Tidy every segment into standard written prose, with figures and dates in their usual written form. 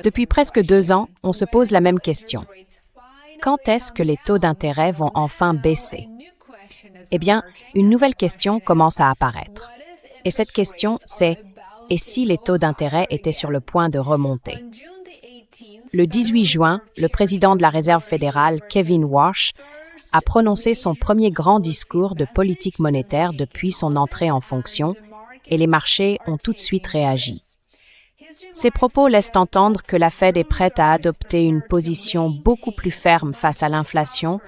Depuis presque 2 ans, on se pose la même question. Quand est-ce que les taux d'intérêt vont enfin baisser? Eh bien, une nouvelle question commence à apparaître. Et cette question, c'est « Et si les taux d'intérêt étaient sur le point de remonter ?» Le 18 juin, le président de la Réserve fédérale, Kevin Warsh, a prononcé son premier grand discours de politique monétaire depuis son entrée en fonction, et les marchés ont tout de suite réagi. Ces propos laissent entendre que la Fed est prête à adopter une position beaucoup plus ferme face à l'inflation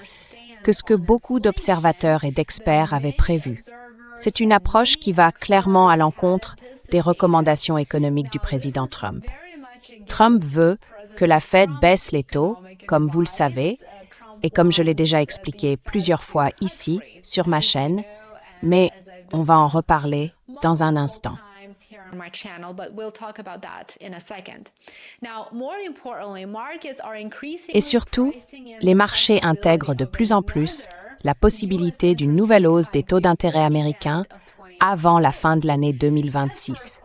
que ce que beaucoup d'observateurs et d'experts avaient prévu. C'est une approche qui va clairement à l'encontre des recommandations économiques du président Trump. Trump veut que la Fed baisse les taux, comme vous le savez, et comme je l'ai déjà expliqué plusieurs fois ici, sur ma chaîne, mais on va en reparler dans un instant. Et surtout, les marchés intègrent de plus en plus la possibilité d'une nouvelle hausse des taux d'intérêt américains avant la fin de l'année 2026.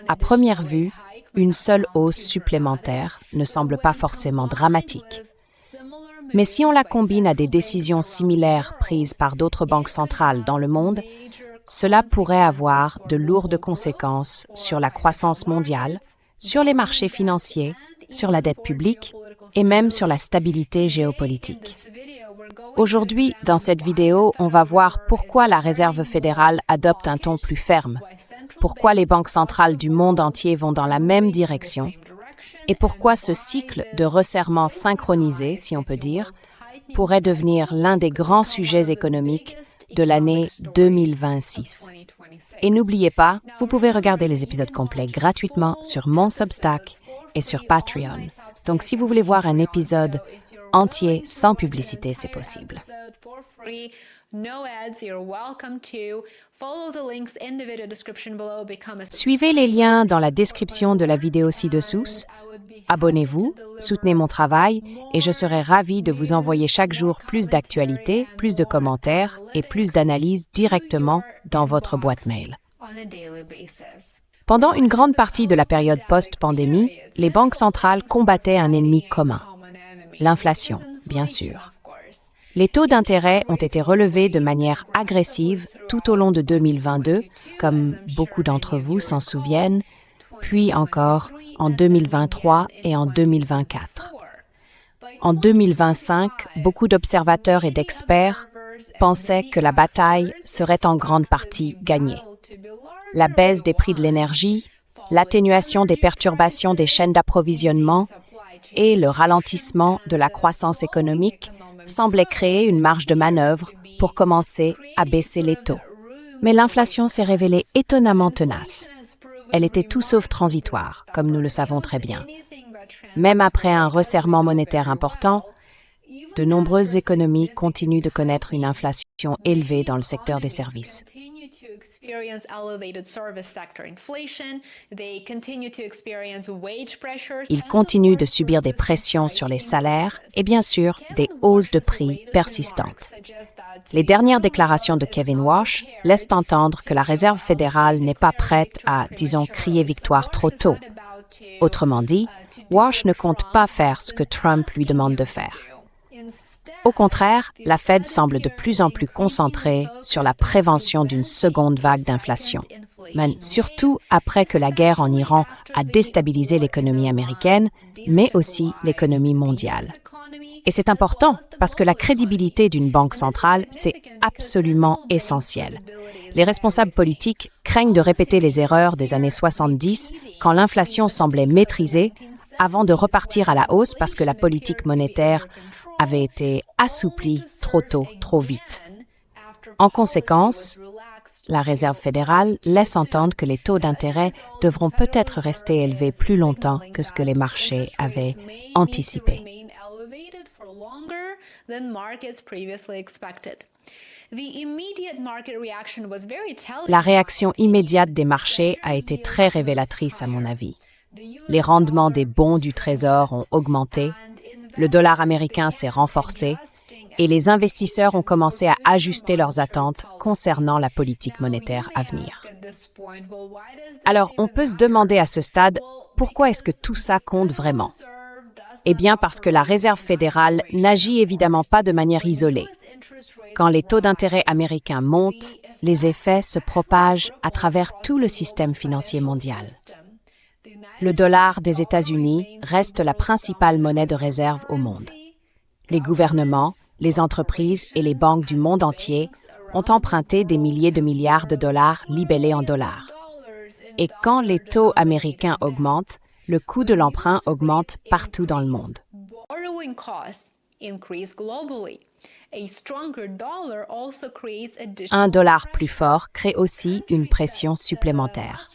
À première vue, une seule hausse supplémentaire ne semble pas forcément dramatique. Mais si on la combine à des décisions similaires prises par d'autres banques centrales dans le monde, cela pourrait avoir de lourdes conséquences sur la croissance mondiale, sur les marchés financiers, sur la dette publique et même sur la stabilité géopolitique. Aujourd'hui, dans cette vidéo, on va voir pourquoi la Réserve fédérale adopte un ton plus ferme, pourquoi les banques centrales du monde entier vont dans la même direction et pourquoi ce cycle de resserrement synchronisé, si on peut dire, pourrait devenir l'un des grands sujets économiques de l'année 2026. Et n'oubliez pas, vous pouvez regarder les épisodes complets gratuitement sur mon Substack et sur Patreon. Donc si vous voulez voir un épisode entier sans publicité, c'est possible. Suivez les liens dans la description de la vidéo ci-dessous. Abonnez-vous, soutenez mon travail et je serai ravie de vous envoyer chaque jour plus d'actualités, plus de commentaires et plus d'analyses directement dans votre boîte mail. Pendant une grande partie de la période post-pandémie, les banques centrales combattaient un ennemi commun, l'inflation, bien sûr. Les taux d'intérêt ont été relevés de manière agressive tout au long de 2022, comme beaucoup d'entre vous s'en souviennent, puis encore en 2023 et en 2024. En 2025, beaucoup d'observateurs et d'experts pensaient que la bataille serait en grande partie gagnée. La baisse des prix de l'énergie, l'atténuation des perturbations des chaînes d'approvisionnement et le ralentissement de la croissance économique semblaient créer une marge de manœuvre pour commencer à baisser les taux. Mais l'inflation s'est révélée étonnamment tenace. Elle était tout sauf transitoire, comme nous le savons très bien. Même après un resserrement monétaire important, de nombreuses économies continuent de connaître une inflation élevée dans le secteur des services. Ils continuent de subir des pressions sur les salaires et bien sûr des hausses de prix persistantes. Les dernières déclarations de Kevin Warsh laissent entendre que la Réserve fédérale n'est pas prête à, disons, crier victoire trop tôt. Autrement dit, Warsh ne compte pas faire ce que Trump lui demande de faire. Au contraire, la Fed semble de plus en plus concentrée sur la prévention d'une seconde vague d'inflation, mais surtout après que la guerre en Iran a déstabilisé l'économie américaine, mais aussi l'économie mondiale. Et c'est important parce que la crédibilité d'une banque centrale, c'est absolument essentiel. Les responsables politiques craignent de répéter les erreurs des années 70 quand l'inflation semblait maîtrisée avant de repartir à la hausse parce que la politique monétaire avait été assouplie trop tôt, trop vite. En conséquence, la Réserve fédérale laisse entendre que les taux d'intérêt devront peut-être rester élevés plus longtemps que ce que les marchés avaient anticipé. La réaction immédiate des marchés a été très révélatrice à mon avis. Les rendements des bons du Trésor ont augmenté, le dollar américain s'est renforcé et les investisseurs ont commencé à ajuster leurs attentes concernant la politique monétaire à venir. Alors, on peut se demander à ce stade, pourquoi est-ce que tout ça compte vraiment? Eh bien, parce que la Réserve fédérale n'agit évidemment pas de manière isolée. Quand les taux d'intérêt américains montent, les effets se propagent à travers tout le système financier mondial. Le dollar des États-Unis reste la principale monnaie de réserve au monde. Les gouvernements, les entreprises et les banques du monde entier ont emprunté des milliers de milliards de dollars libellés en dollars. Et quand les taux américains augmentent, le coût de l'emprunt augmente partout dans le monde. Un dollar plus fort crée aussi une pression supplémentaire.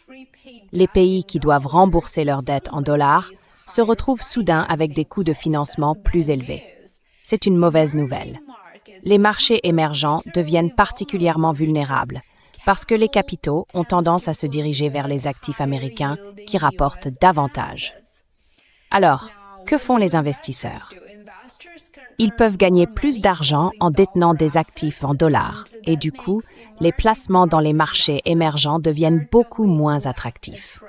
Les pays qui doivent rembourser leurs dettes en dollars se retrouvent soudain avec des coûts de financement plus élevés. C'est une mauvaise nouvelle. Les marchés émergents deviennent particulièrement vulnérables parce que les capitaux ont tendance à se diriger vers les actifs américains qui rapportent davantage. Alors, que font les investisseurs? Ils peuvent gagner plus d'argent en détenant des actifs en dollars et du coup, les placements dans les marchés émergents deviennent beaucoup moins attractifs.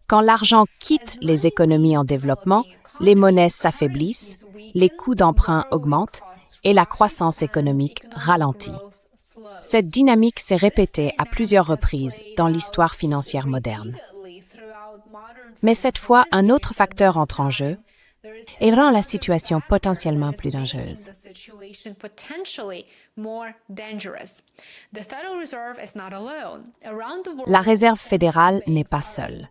Quand l'argent quitte les économies en développement, les monnaies s'affaiblissent, les coûts d'emprunt augmentent et la croissance économique ralentit. Cette dynamique s'est répétée à plusieurs reprises dans l'histoire financière moderne. Mais cette fois, un autre facteur entre en jeu et rend la situation potentiellement plus dangereuse. La Réserve fédérale n'est pas seule.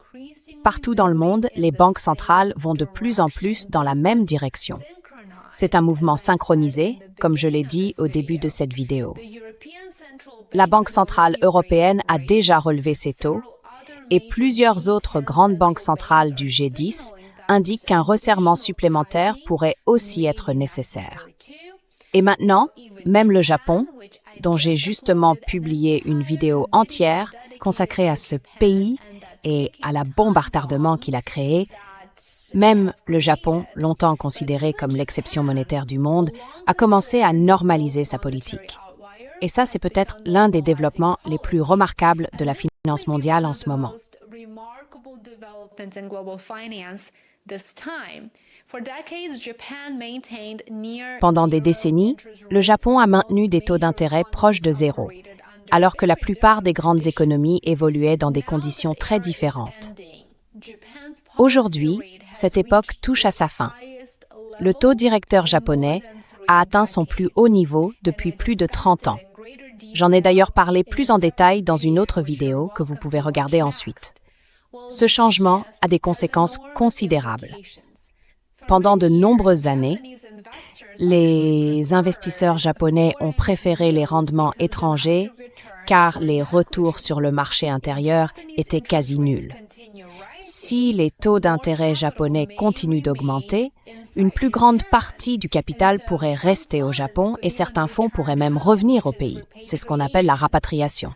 Partout dans le monde, les banques centrales vont de plus en plus dans la même direction. C'est un mouvement synchronisé, comme je l'ai dit au début de cette vidéo. La Banque centrale européenne a déjà relevé ses taux et plusieurs autres grandes banques centrales du G10 indiquent qu'un resserrement supplémentaire pourrait aussi être nécessaire. Et maintenant, même le Japon, dont j'ai justement publié une vidéo entière consacrée à ce pays et à la bombe à retardement qu'il a créée, même le Japon, longtemps considéré comme l'exception monétaire du monde, a commencé à normaliser sa politique. Et ça, c'est peut-être l'un des développements les plus remarquables de la finance mondiale en ce moment. Pendant des décennies, le Japon a maintenu des taux d'intérêt proches de zéro, alors que la plupart des grandes économies évoluaient dans des conditions très différentes. Aujourd'hui, cette époque touche à sa fin. Le taux directeur japonais a atteint son plus haut niveau depuis plus de 30 ans. J'en ai d'ailleurs parlé plus en détail dans une autre vidéo que vous pouvez regarder ensuite. Ce changement a des conséquences considérables. Pendant de nombreuses années, les investisseurs japonais ont préféré les rendements étrangers car les retours sur le marché intérieur étaient quasi nuls. Si les taux d'intérêt japonais continuent d'augmenter, une plus grande partie du capital pourrait rester au Japon et certains fonds pourraient même revenir au pays. C'est ce qu'on appelle la rapatriation.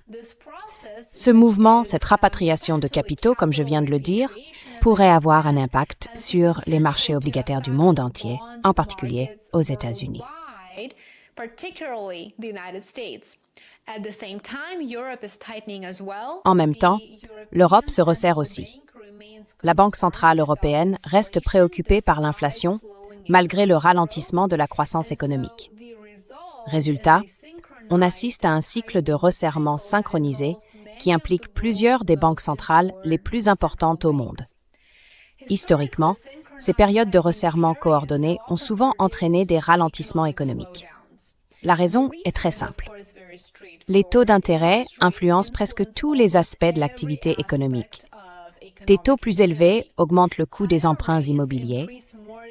Ce mouvement, cette rapatriation de capitaux, comme je viens de le dire, pourrait avoir un impact sur les marchés obligataires du monde entier, en particulier aux États-Unis. En même temps, l'Europe se resserre aussi. La Banque centrale européenne reste préoccupée par l'inflation, malgré le ralentissement de la croissance économique. Résultat, on assiste à un cycle de resserrement synchronisé qui implique plusieurs des banques centrales les plus importantes au monde. Historiquement, ces périodes de resserrement coordonnées ont souvent entraîné des ralentissements économiques. La raison est très simple. Les taux d'intérêt influencent presque tous les aspects de l'activité économique. Des taux plus élevés augmentent le coût des emprunts immobiliers.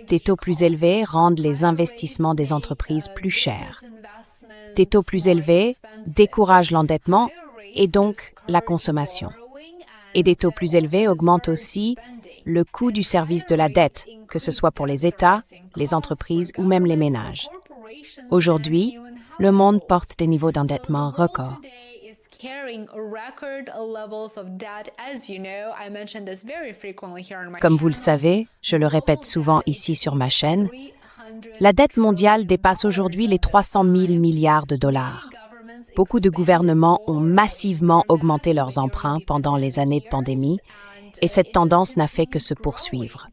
Des taux plus élevés rendent les investissements des entreprises plus chers. Des taux plus élevés découragent l'endettement et donc la consommation. Et des taux plus élevés augmentent aussi le coût du service de la dette, que ce soit pour les États, les entreprises ou même les ménages. Aujourd'hui, le monde porte des niveaux d'endettement records. Comme vous le savez, je le répète souvent ici sur ma chaîne, La dette mondiale dépasse aujourd'hui les 300 000 milliards de dollars. Beaucoup de gouvernements ont massivement augmenté leurs emprunts pendant les années de pandémie et cette tendance n'a fait que se poursuivre.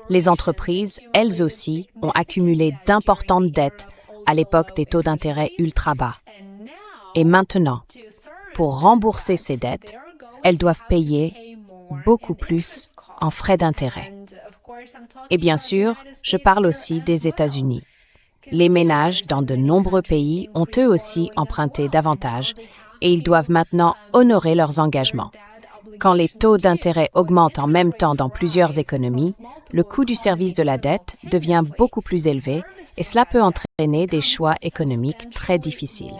Les entreprises, elles aussi, ont accumulé d'importantes dettes à l'époque des taux d'intérêt ultra bas. Et maintenant, pour rembourser ces dettes, elles doivent payer beaucoup plus en frais d'intérêt. Et bien sûr, je parle aussi des États-Unis. Les ménages dans de nombreux pays ont eux aussi emprunté davantage et ils doivent maintenant honorer leurs engagements. Quand les taux d'intérêt augmentent en même temps dans plusieurs économies, le coût du service de la dette devient beaucoup plus élevé et cela peut entraîner des choix économiques très difficiles.